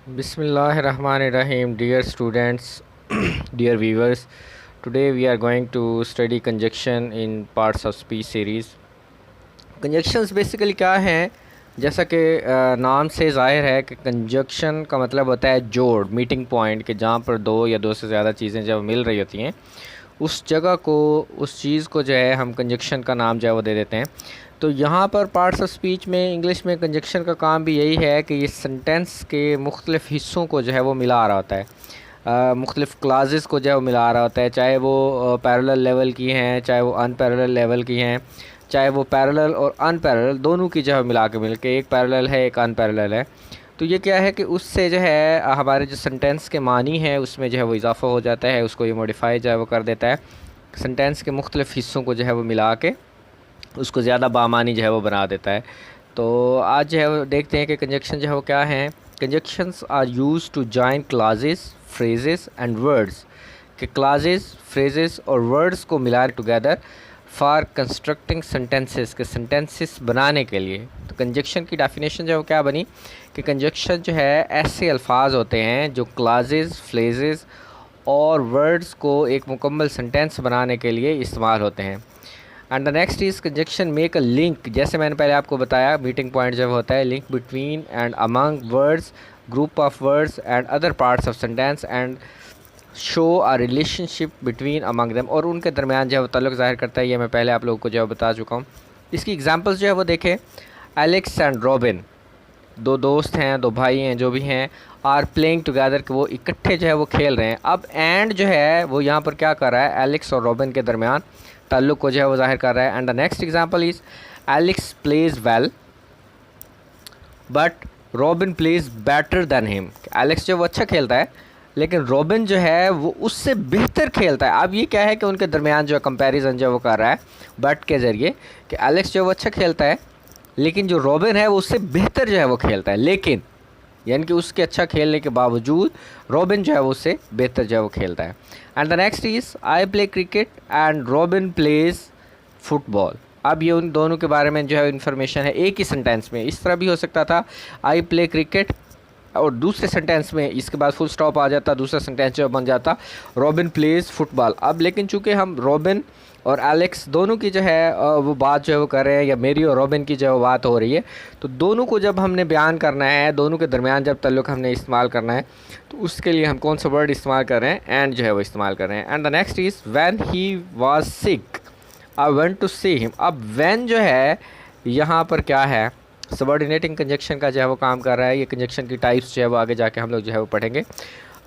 Bismillahirrahmanirrahim. Dear students, dear viewers, today we are going to study conjunction in parts of speech series. Conjunctions basically क्या हैं? जैसा कि नाम से ज़ाहिर है कि कंजक्शन का मतलब होता है जोड़, मीटिंग पॉइंट, कि जहाँ पर दो या दो से ज़्यादा चीज़ें जब मिल रही होती हैं उस जगह को, उस चीज़ को जो है हम कंजक्शन का नाम जो है वो दे देते हैं। तो यहाँ पर पार्ट्स ऑफ स्पीच में इंग्लिश में कंजक्शन का काम भी यही है कि ये सेंटेंस के मुख्तलिफ़ हिस्सों को जो है वो मिला रहा होता है, मुख्तलिफ़ क्लासेस को जो है वो मिला रहा होता है, चाहे वो पैरेलल लेवल की हैं, चाहे वो अनपैरेलल लेवल की हैं, चाहे वो पैरेलल और अनपैरेलल दोनों की जो है मिला के मिल के, एक पैरेलल है एक अनपैरेलल है। तो ये क्या है कि उससे जो है हमारे जो सेंटेंस के मानी है उसमें जो है वो इजाफ़ा हो जाता है, उसको ये मॉडिफाई जो है वो कर देता है, सेंटेंस के मुख्तलिफ़ हिस्सों को जो है वो मिला के उसको ज़्यादा बामानी जो है वो बना देता है। तो आज जो है वो देखते हैं कि कंजक्शन जो है वो क्या हैं। Conjunctions are used to join classes, phrases and words, कि क्लासेस, फ्रेजेस और वर्ड्स को मिला टुगेदर फॉर कंस्ट्रक्टिंग सेंटेंसेस, के सेंटेंसेस बनाने के लिए। तो कंजक्शन की डेफिनेशन जो है वो क्या बनी कि कंजक्शन जो है ऐसे अल्फाज होते हैं जो क्लासेस, फ्रेजेस और वर्ड्स को एक मुकम्मल सेंटेंस बनाने के लिए इस्तेमाल होते हैं। And the next is conjunction make a link, जैसे मैंने पहले आपको बताया मीटिंग पॉइंट जब होता है, link between and among words, group of words and other parts of sentence and show a relationship between among them, और उनके दरमियान जो है वो ताल्लुक़ ज़ाहिर करता है। ये मैं पहले आप लोगों को जो है बता चुका हूँ। इसकी एग्जांपल्स जो है वो देखें। एलेक्स एंड रॉबिन, दो दोस्त हैं, दो भाई हैं जो भी हैं, आर प्लेइंग टुगेदर, कि वो इकट्ठे जो है वो खेल रहे हैं। अब एंड जो है वो यहाँ पर क्या कर रहा है, एलेक्स और रॉबिन के दरमियान ताल्लुक़ को जो है वो ज़ाहिर कर रहा है। And the next example is Alex plays well but Robin plays better than him, Alex जो वो अच्छा खेलता है लेकिन रॉबिन जो है वो उससे बेहतर खेलता है। अब ये क्या है कि उनके दरमियान जो है कंपैरिजन जो वो कर रहा है बट के ज़रिए, कि एलेक्स जो वो अच्छा खेलता है लेकिन जो रॉबिन है वो उससे बेहतर जो है वो खेलता है, लेकिन यानी कि उसके अच्छा खेलने के बावजूद रॉबिन जो है वो उससे बेहतर जो है वो खेलता है। And the next is I play cricket and Robin plays football. अब ये उन दोनों के बारे में जो है इन्फॉर्मेशन है एक ही सेंटेंस में। इस तरह भी हो सकता था, आई प्ले क्रिकेट और दूसरे सेंटेंस में इसके बाद फुल स्टॉप आ जाता, दूसरा सेंटेंस जो बन जाता रॉबिन प्लेज फुटबॉल। अब लेकिन चूंकि हम रॉबिन और एलेक्स दोनों की जो है वो बात जो है वो कर रहे हैं, या मेरी और रॉबिन की जो है बात हो रही है, तो दोनों को जब हमने बयान करना है, दोनों के दरमियान जब ताल्लुक़ हमने इस्तेमाल करना है, तो उसके लिए हम कौन सा वर्ड इस्तेमाल कर रहे हैं, एंड जो है वो इस्तेमाल कर रहे हैं। And the next is when he was sick I went to see him. अब व्हेन जो है यहाँ पर क्या है, सबऑर्डिनेटिंग कंजक्शन का जो है वो काम कर रहा है। ये कंजक्शन की टाइप्स जो है वो आगे जाके हम लोग जो है वो पढ़ेंगे।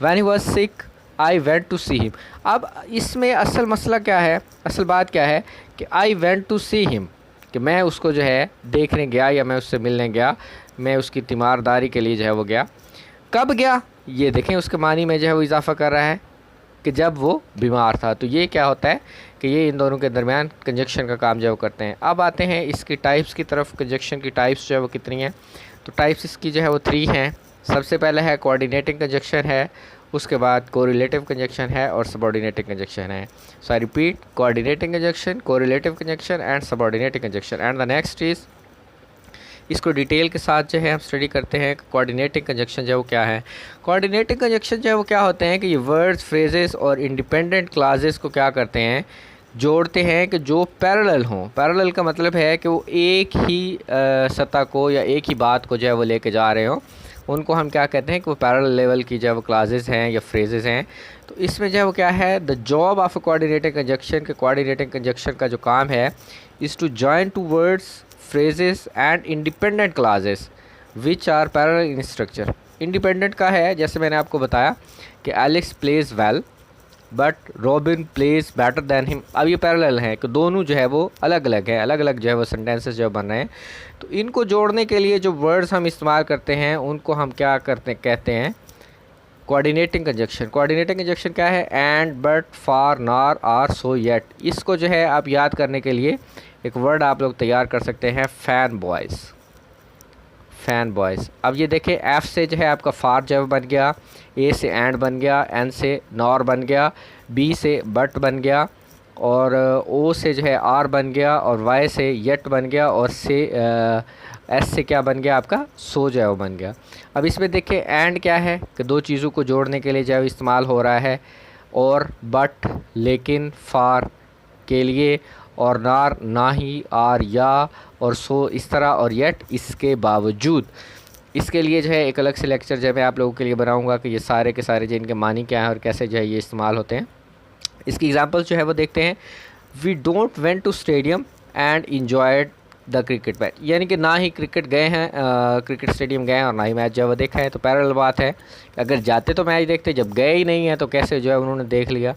When he was sick I went to see him. अब इसमें असल मसला क्या है, असल बात क्या है कि I went to see him, कि मैं उसको जो है देखने गया या मैं उससे मिलने गया, मैं उसकी तीमारदारी के लिए जो है वो गया। कब गया, ये देखें उसके मानी में जो है वो इजाफ़ा कर रहा है कि जब वो बीमार था। तो ये क्या होता है कि ये इन दोनों के दरमियान कंजक्शन का काम जो है वो करते हैं। अब आते हैं इसकी टाइप्स की तरफ। कंजक्शन की टाइप्स जो है वो कितनी हैं, तो टाइप्स इसकी जो है वो 3 हैं। सबसे पहले है कोऑर्डिनेटिंग कंजक्शन है, उसके बाद कोरिलेटिव कंजक्शन है और सबऑर्डिनेटिंग कंजक्शन है। So I repeat, coordinating conjunction, correlative conjunction and subordinating conjunction. And the next is, इसको डिटेल के साथ जो है हम स्टडी करते हैं। कोऑर्डिनेटिंग कंजक्शन जो है वो क्या है। कोऑर्डिनेटिंग कंजक्शन जो है वो क्या होते हैं कि ये वर्ड्स, फ्रेजेस और इंडिपेंडेंट क्लासेस को क्या करते हैं, जोड़ते हैं, कि जो पैरेलल हों। पैरेलल का मतलब है कि वो एक ही सतह को या एक ही बात को जो है वो लेके जा रहे हों, उनको हम क्या कहते हैं कि वो पैरेलल लेवल की जो है वो क्लासेस हैं या फ्रेजेस हैं। तो इसमें जो है वो क्या है, the job of a coordinating conjunction, के कोऑर्डिनेटिंग कंजक्शन का जो काम है is to join two words, phrases and independent classes which are parallel in structure। Independent का है, जैसे मैंने आपको बताया कि Alex plays well but Robin plays better than him. अब ये पैरेलल हैं कि दोनों जो है वो अलग अलग हैं, अलग अलग जो है वो सेंटेंसेस जो बन रहे हैं। तो इनको जोड़ने के लिए जो वर्ड्स हम इस्तेमाल करते हैं उनको हम क्या करते कहते हैं, कोऑर्डिनेटिंग कंजक्शन। कोऑर्डिनेटिंग कंजक्शन क्या है, and, but, for, nor, or, so, yet. इसको जो है आप याद करने के लिए एक वर्ड आप लोग तैयार कर सकते हैं, फैन बॉयज़, फैन बॉयज़। अब ये देखें, एफ से जो है आपका फार जो बन गया, ए से एंड बन गया, एन से नॉर बन गया, बी से बट बन गया, और ओ से जो है आर बन गया, और वाई से येट बन गया, और से एस से क्या बन गया आपका, सो जो है वो बन गया। अब इसमें देखिए एंड क्या है कि दो चीज़ों को जोड़ने के लिए जो है इस्तेमाल हो रहा है, और बट, लेकिन, फार के लिए, और नार ना ही, आर या, और सो इस तरह, और येट इसके बावजूद। इसके लिए जो है एक अलग से लेक्चर जो है मैं आप लोगों के लिए बनाऊंगा कि ये सारे के सारे जो इनके मानी क्या हैं और कैसे जो है ये इस्तेमाल होते हैं। इसकी एग्जांपल जो है वो देखते हैं। We don't went to stadium and enjoyed the cricket match, यानी कि ना ही क्रिकेट गए हैं, क्रिकेट स्टेडियम गए हैं और ना ही मैच जो है वो देखा है। तो पैरेलल बात है, अगर जाते तो मैच देखते, जब गए ही नहीं है तो कैसे जो है उन्होंने देख लिया।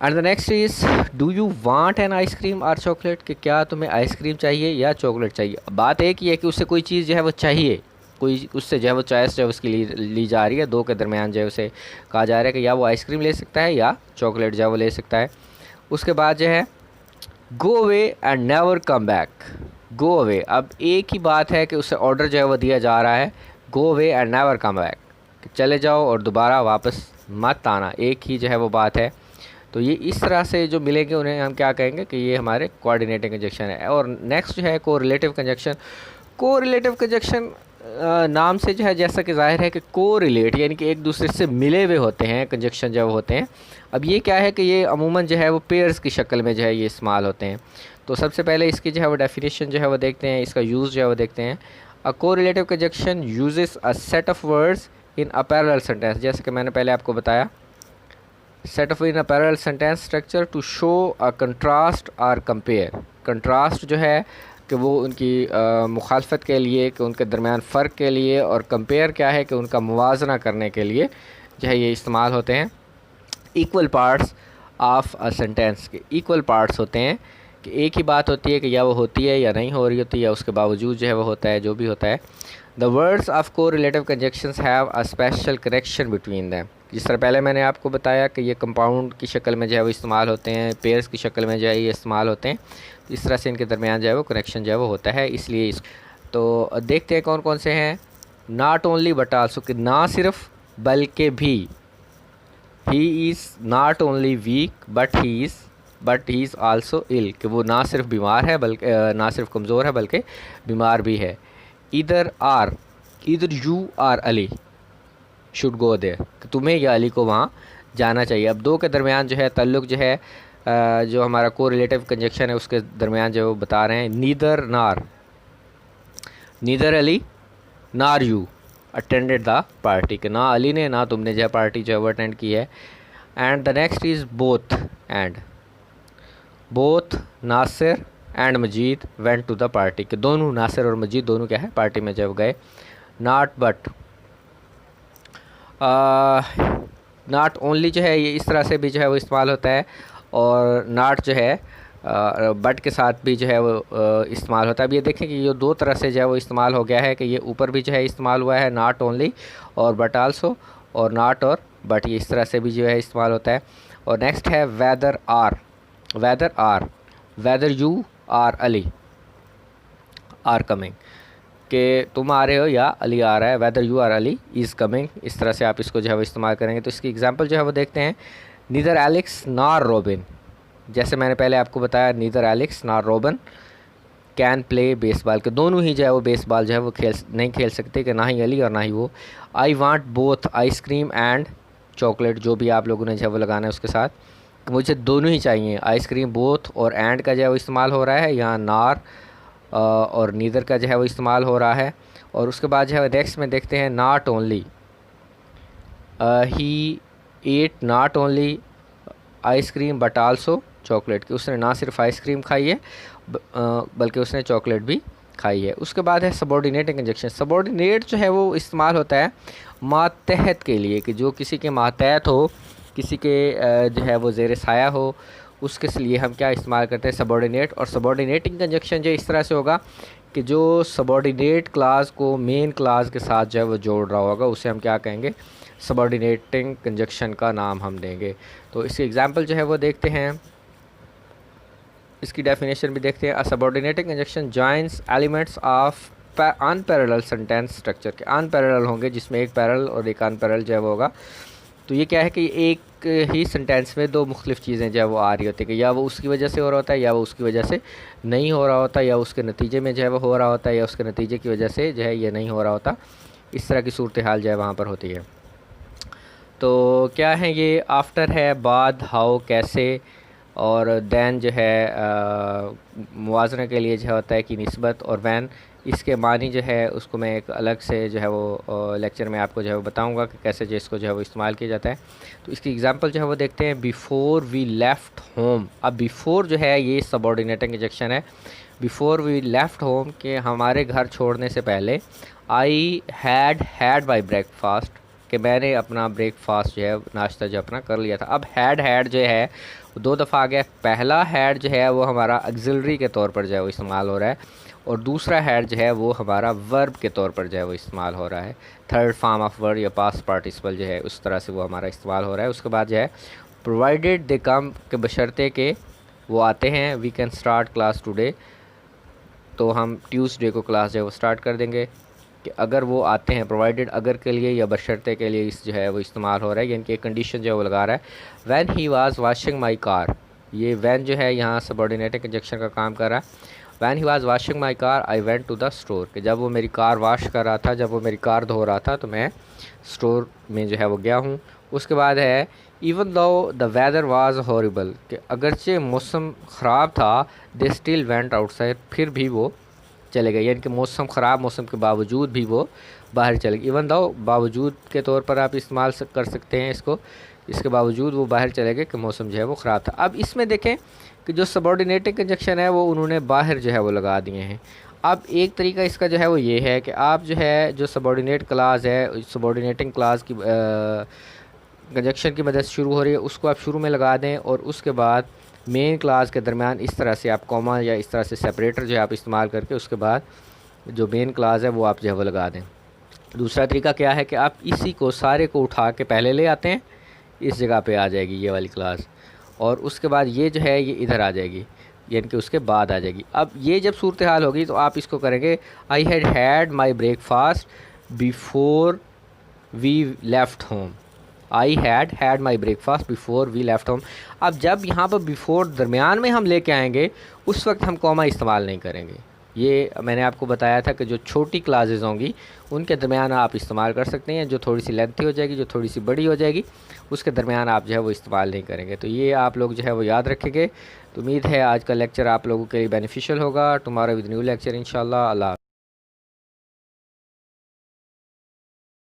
And the next is do you want an ice cream और चॉकलेट, कि क्या तुम्हें आइसक्रीम चाहिए या चॉकलेट चाहिए। बात एक ही है कि उससे कोई चीज़ जो है वो चाहिए, कोई उससे जो है वो चॉइस जो है उसकी ली जा रही है, दो के दरमियान जो है उसे कहा जा रहा है कि या वो आइसक्रीम ले सकता है या चॉकलेट जो है वो ले सकता है। उसके बाद जो है go away and never come back. Go away, अब एक ही बात है कि उससे ऑर्डर जो है वो दिया जा रहा है, go away and never come back, चले जाओ और दोबारा वापस मत आना, एक ही जो है वो बात है। तो ये इस तरह से जो मिलेंगे उन्हें हम क्या कहेंगे कि ये हमारे कोऑर्डिनेटिंग कंजक्शन है। और नेक्स्ट जो है कोरिलेटिव कंजक्शन। कोरिलेटिव कंजक्शन नाम से जो है जैसा कि जाहिर है कि कोरिलेट यानी कि एक दूसरे से मिले हुए होते हैं कंजक्शन जो होते हैं। अब ये क्या है कि ये अमूमन जो है वो पेयर्स की शक्ल में जो है ये इस्तेमाल होते हैं। तो सबसे पहले इसकी जो है वो डेफिनेशन जो है वो देखते हैं, इसका यूज़ जो है वो देखते हैं। A correlative conjunction uses a set of words in a parallel sentence, जैसे कि मैंने पहले आपको बताया, set of in a parallel sentence structure to show a contrast और कंपेयर। कंट्रास्ट जो है कि वो उनकी मुखालफत के लिए, कि उनके दरमियान फ़र्क के लिए, और कंपेयर क्या है कि उनका मुवाजना करने के लिए जो है ये इस्तेमाल होते हैं। Equal parts of a sentence के इक्वल पार्ट्स होते हैं कि एक ही बात होती है कि या वो होती है या नहीं हो रही होती, या उसके बावजूद जो है वो होता है, जो भी होता है। The words of correlative conjunctions have a special connection between them. जिस तरह पहले मैंने आपको बताया कि ये कंपाउंड की शक्ल में जो है वो इस्तेमाल होते हैं, पेयर्स की शक्ल में जो है ये इस्तेमाल होते हैं, तो इस तरह से इनके दरमियान जो है वो कनेक्शन जो है वो होता है। इसलिए तो देखते हैं कौन कौन से हैं। नॉट ओनली बट आल्सो, कि ना सिर्फ बल्कि भी। He is not only weak but he is also ill, कि वो ना सिर्फ बीमार है बल्कि ना सिर्फ कमज़ोर है बल्कि बीमार भी है। इधर you or Ali should go there, कि तुम्हें या अली को वहाँ जाना चाहिए। अब दो के दरमियान जो है ताल्लुक़ जो है जो हमारा कोरिलेटिव कंजक्शन है उसके दरमियान जो वो बता रहे हैं। नीदर अली नार यू अटेंडेड द पार्टी, कि ना अली ने ना तुमने जो है पार्टी जो है वो अटेंड की है। And the next is both Nasir and Majid went to the party, कि दोनों नासिर और मजीद दोनों क्या है पार्टी में जब गए। नॉट बट, नॉट ओनली जो है ये इस तरह से भी जो है वो इस्तेमाल होता है, और नॉट जो है बट के साथ भी जो है वो इस्तेमाल होता है। अब ये देखें कि ये दो तरह से जो है वो इस्तेमाल हो गया है, कि ये ऊपर भी जो है इस्तेमाल हुआ है नॉट ओनली और बट आल्सो, और नॉट और बट ये इस तरह से भी जो है इस्तेमाल होता है। और नेक्स्ट है whether you or Ali are coming, कि तुम आ रहे हो या अली आ रहा है। Whether you or Ali is coming, इस तरह से आप इसको जो है वो इस्तेमाल करेंगे। तो इसकी एग्जांपल जो है वो देखते हैं। नीदर एलेक्स नॉर रॉबिन, जैसे मैंने पहले आपको बताया neither Alex nor robin can play baseball, के दोनों ही जो है वो बेसबॉल जो है वो नहीं खेल सकते, कि ना ही अली और ना ही वो। I want both ice cream and chocolate, जो भी आप लोगों ने जो है वो लगाना है उसके साथ, मुझे दोनों ही चाहिए। आइसक्रीम बोथ और एंड का जो है वो इस्तेमाल हो रहा है, यहाँ नार और नीदर का जो है वो इस्तेमाल हो रहा है। और उसके बाद जो है नेक्स्ट में देखते हैं not only he eat not only ice cream but also chocolate, कि उसने ना सिर्फ आइसक्रीम खाई है बल्कि उसने चॉकलेट भी खाई है। उसके बाद है सबॉर्डिनेटिंग कंजक्शन। सबॉर्डिनेट जो है वो इस्तेमाल होता है मातहत के लिए, कि जो किसी के मातहत हो, किसी के जो है वो ज़ेर साया हो, उसके लिए हम क्या इस्तेमाल करते हैं सबॉर्डिनेट। और सबॉर्डिनेटिंग कंजक्शन जो इस तरह से होगा कि जो सबॉर्डिनेट क्लास को मेन क्लास के साथ जो है वो जोड़ रहा होगा, उसे हम क्या कहेंगे, सबॉर्डिनेटिंग कंजक्शन का नाम हम देंगे। तो इसकी एग्जांपल जो है वो देखते हैं, इसकी डेफिनेशन भी देखते हैं। A subordinating conjunction joins elements of unparallel sentence structure, के अनपैरेलल होंगे जिसमें एक पैरेलल और एक अनपैरेलल जो है वो होगा। तो ये क्या है कि एक ही सेंटेंस में दो मुख्तलिफ़ चीज़ें जो है वो आ रही होती है कि या वो उसकी वजह से हो रहा होता है या वो उसकी वजह से नहीं हो रहा होता, या उसके नतीजे में जो है वो हो रहा होता है या उसके नतीजे की वजह से जो है ये नहीं हो रहा होता। इस तरह की सूरत हाल जो है वहाँ पर होती है। तो क्या है ये, आफ्टर है, बाद, हाउ, कैसे, और दैन जो है मुवाज़ना के लिए जो होता है कि निस्बत, और वैन इसके मानी जो है उसको मैं एक अलग से जो है वो लेक्चर में आपको जो है वो बताऊंगा कि कैसे जो इसको जो है वो इस्तेमाल किया जाता है। तो इसकी एग्जांपल जो है वो देखते हैं। Before we left home. अब बिफ़ोर जो है ये सबऑर्डिनेटिंग इंजेक्शन है। बिफ़ोर वी लेफ़्ट होम के हमारे घर छोड़ने से पहले, आई हैड माई ब्रेकफास्ट कि मैंने अपना ब्रेकफास्ट जो है नाश्ता जो अपना कर लिया था। अब हैड जो है दो दफ़ा आ गया। पहला हैड जो है वो हमारा ऑक्सिलरी के तौर पर जो है वो इस्तेमाल हो रहा है, और दूसरा हैड जो है वो हमारा वर्ब के तौर पर जो है वो इस्तेमाल हो रहा है। थर्ड फॉर्म ऑफ वर्ड या पास्ट पार्टिसिपल जो है उस तरह से वो हमारा इस्तेमाल हो रहा है। उसके बाद जो है प्रोवाइडेड दे कम के बशर्ते के वो आते हैं। We can start class today, तो हम ट्यूसडे को क्लास जो है वो स्टार्ट कर देंगे। कि अगर वो आते हैं, प्रोवाइडेड अगर के लिए या बशर्ते के लिए इस जो है वो इस्तेमाल हो रहा है, यानी कि एक कंडीशन जो है वो लगा रहा है। When he was washing my car, ये वैन जो है यहाँ सबऑर्डिनेटिंग कंजक्शन का काम कर रहा है। When he was washing my car I went to the store, कि जब वो मेरी कार वाश कर रहा था, जब वो मेरी कार धो रहा था, तो मैं स्टोर में जो है वो गया हूँ। उसके बाद है even though the weather was horrible, कि अगरचे मौसम ख़राब था, दे स्टिल वेंट आउटसाइड, फिर भी वो चले गए, यानी कि मौसम ख़राब मौसम के बावजूद भी वो बाहर चले गए। इवन दो बावजूद के तौर पर आप इस्तेमाल कर सकते हैं इसको, इसके बावजूद वो बाहर चले गए कि मौसम जो है वो ख़राब था। अब इसमें देखें कि जो सबऑर्डिनेटिंग कंजक्शन है वो उन्होंने बाहर जो है वो लगा दिए हैं। अब एक तरीका इसका जो है वो ये है कि आप जो है जो सबऑर्डिनेट क्लास है, सबऑर्डिनेटिंग क्लास की कंजक्शन की मदद से शुरू हो रही है, उसको आप शुरू में लगा दें, और उसके बाद मेन क्लास के दरमियान इस तरह से आप कॉमा या इस तरह से सेपरेटर जो है आप इस्तेमाल करके उसके बाद जो मेन क्लास है वो आप जो है वो लगा दें। दूसरा तरीका क्या है कि आप इसी को सारे को उठा के पहले ले आते हैं, इस जगह पे आ जाएगी ये वाली क्लास, और उसके बाद ये जो है ये इधर आ जाएगी, यानी कि उसके बाद आ जाएगी। अब ये जब सूरत हाल होगी तो आप इसको करेंगे, I had my breakfast before we left home. I had my breakfast before we left home. अब जब यहाँ पर बिफोर दरमियान में हम लेके आएंगे, उस वक्त हम कॉमा इस्तेमाल नहीं करेंगे। ये मैंने आपको बताया था कि जो छोटी क्लासेस होंगी उनके दरमियान आप इस्तेमाल कर सकते हैं, जो थोड़ी सी लेंथी हो जाएगी, जो थोड़ी सी बड़ी हो जाएगी, उसके दरमियान आप जो है वो इस्तेमाल नहीं करेंगे। तो ये आप लोग जो है वो याद रखेंगे। तो उम्मीद है आज का लेक्चर आप लोगों के लिए बेनिफिशियल होगा। टुमारो विद न्यू लेक्चर इंशाल्लाह। अल्लाह।